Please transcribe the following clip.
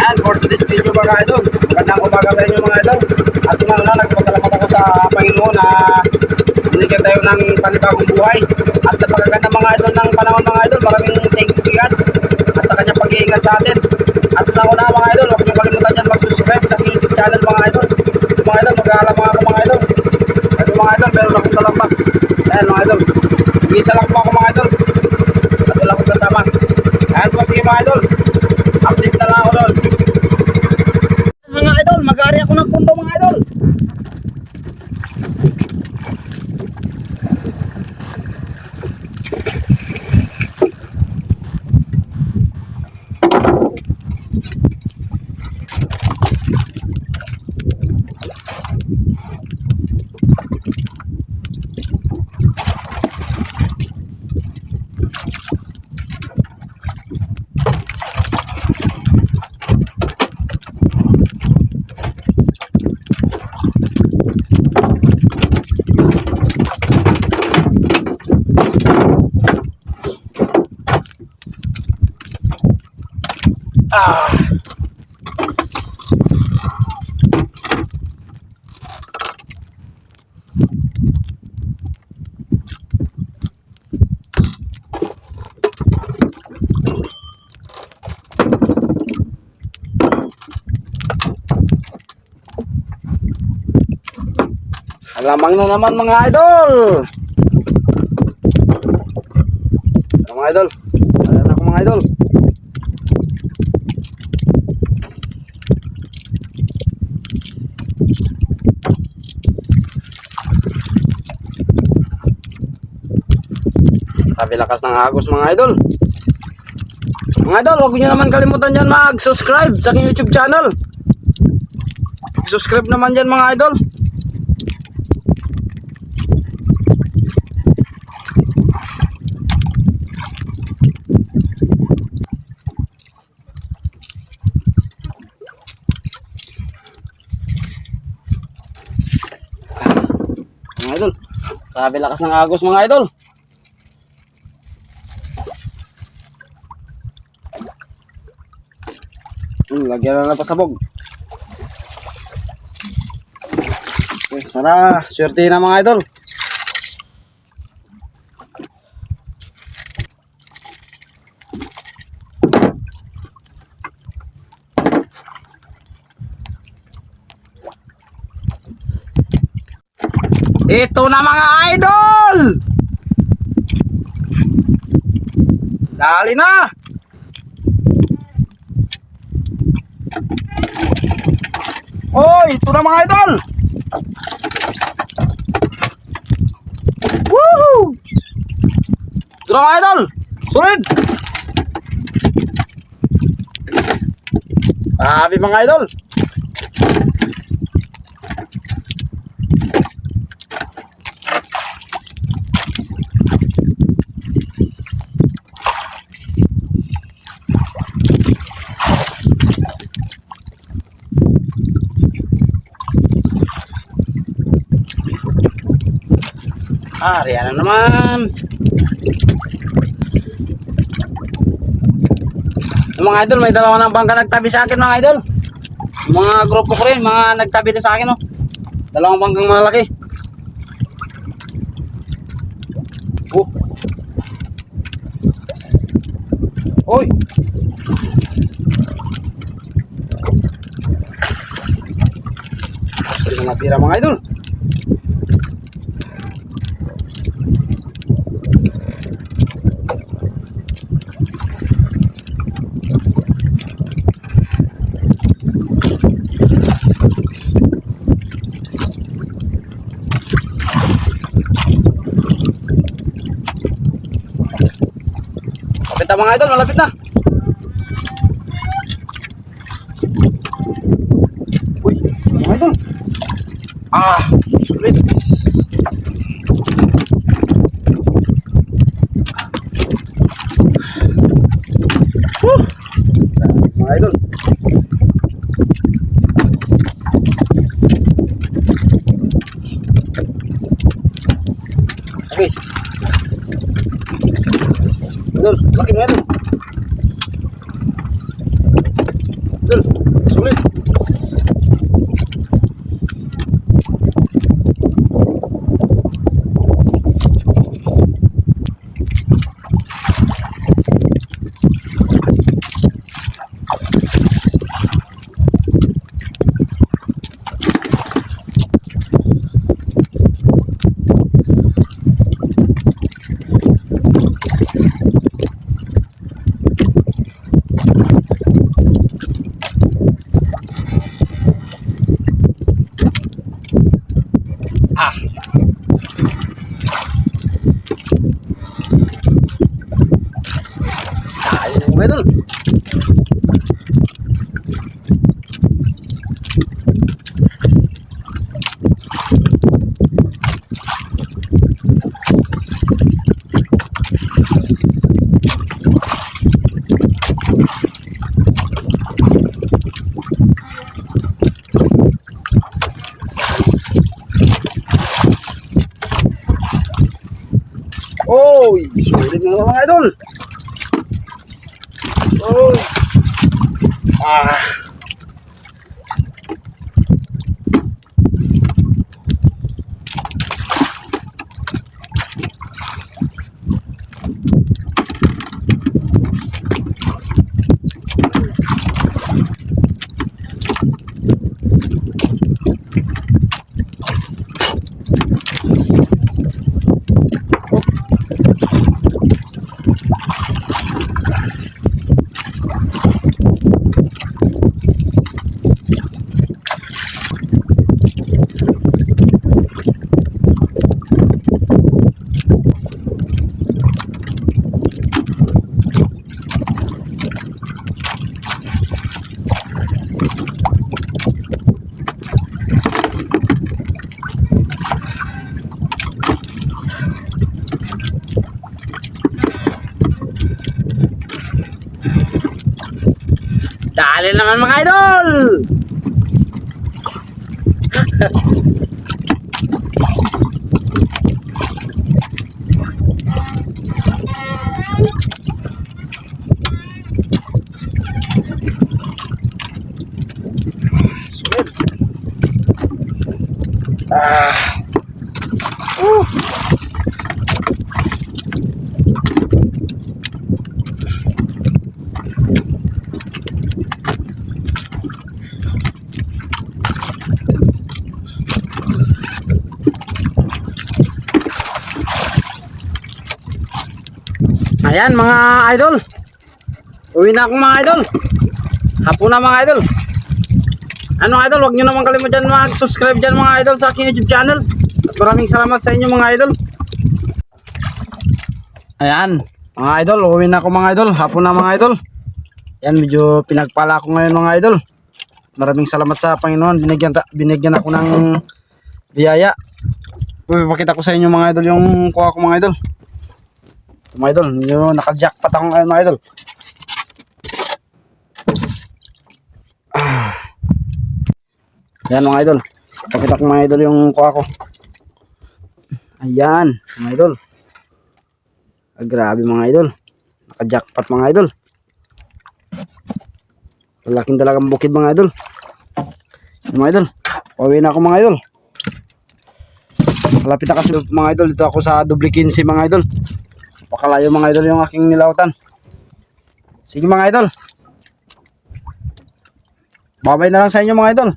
Yan, for today's video mga idol. Magandang umaga sa inyo mga idol. At una-una, nagpasalamat ako sa Panginoon na binigyan tayo ng panibagong buhay. At napakaganda mga idol ng panahon mga idol. Maraming thank you God at sa kanyang pag-iingat sa atin. At una-una mga idol, huwag niyo kalimutan dyan mag-subscribe sa aking YouTube channel mga idol. Mga idol, mag-aalama ako mga idol. At mga idol, meron akong talang box. Ayan mga idol. Isa lang po ako mga idol. At wala akong kasama. Ayan po, sige mga idol. Update na lang ako doon. Mga idol, mag-aari ako ng pundo mga idol. Alamang na naman mga idol. Mga idol, ayan ako mga idol. Sabi lakas ng agos mga idol. Mga idol, huwag niyo naman kalimutan dyan mag-subscribe sa aking YouTube channel. Subscribe naman dyan mga idol. Mga idol, sabi lakas ng agos mga idol. Lagyan na ng pasabog. Okay, sana swerte na mga idol. Ito na mga idol. Dali na. Hoy, ito na mga idol. Woohoo! Ito na mga idol. Solid. Sabi mga idol. Riyan na naman. Mga idol, may dalawa ng bangka nagtabi sa akin mga idol. Mga grupo ko rin, mga nagtabi din sa akin oh. Dalawang bangkang malaki. Oh. Oy. Hindi na natira mga idol. Malapit na mga idol, malapit na. Uy, mga idol. Sulit. Mga idol. Okay. Idol, laki mga idol. Idol, sulit. Ah. Ayun mga idol. Oy, sulit na naman mga idol. Oh. Ah. Dali naman mga idol. Sulit. Ah. Ayan mga idol, uwi na akong mga idol. Hapon na mga idol. Ano idol, huwag nyo naman kalimutan mag-subscribe dyan mga idol sa aking YouTube channel. At maraming salamat sa inyo mga idol. Ayan mga idol, uwi na ako mga idol. Hapon na mga idol. Ayan, medyo pinagpala ako ngayon mga idol. Maraming salamat sa Panginoon, binigyan ako ng biyaya. Ipapakita ko sa inyo mga idol yung kuha ko mga idol. Mga idol, yung naka-jackpot ako ngayon mga idol. Ayan mga idol, pakita ko mga idol yung kuha ko. Ayan mga idol. Grabe mga idol, naka-jackpot mga idol. Malaking talagang bukid mga idol. Ayan, mga idol, pauwi na ako mga idol. Malapit na kasi mga idol, dito ako sa Doble 15 mga idol. Pakalayo mga idol yung aking nilautan. Sige mga idol, babay na lang sa inyo mga idol.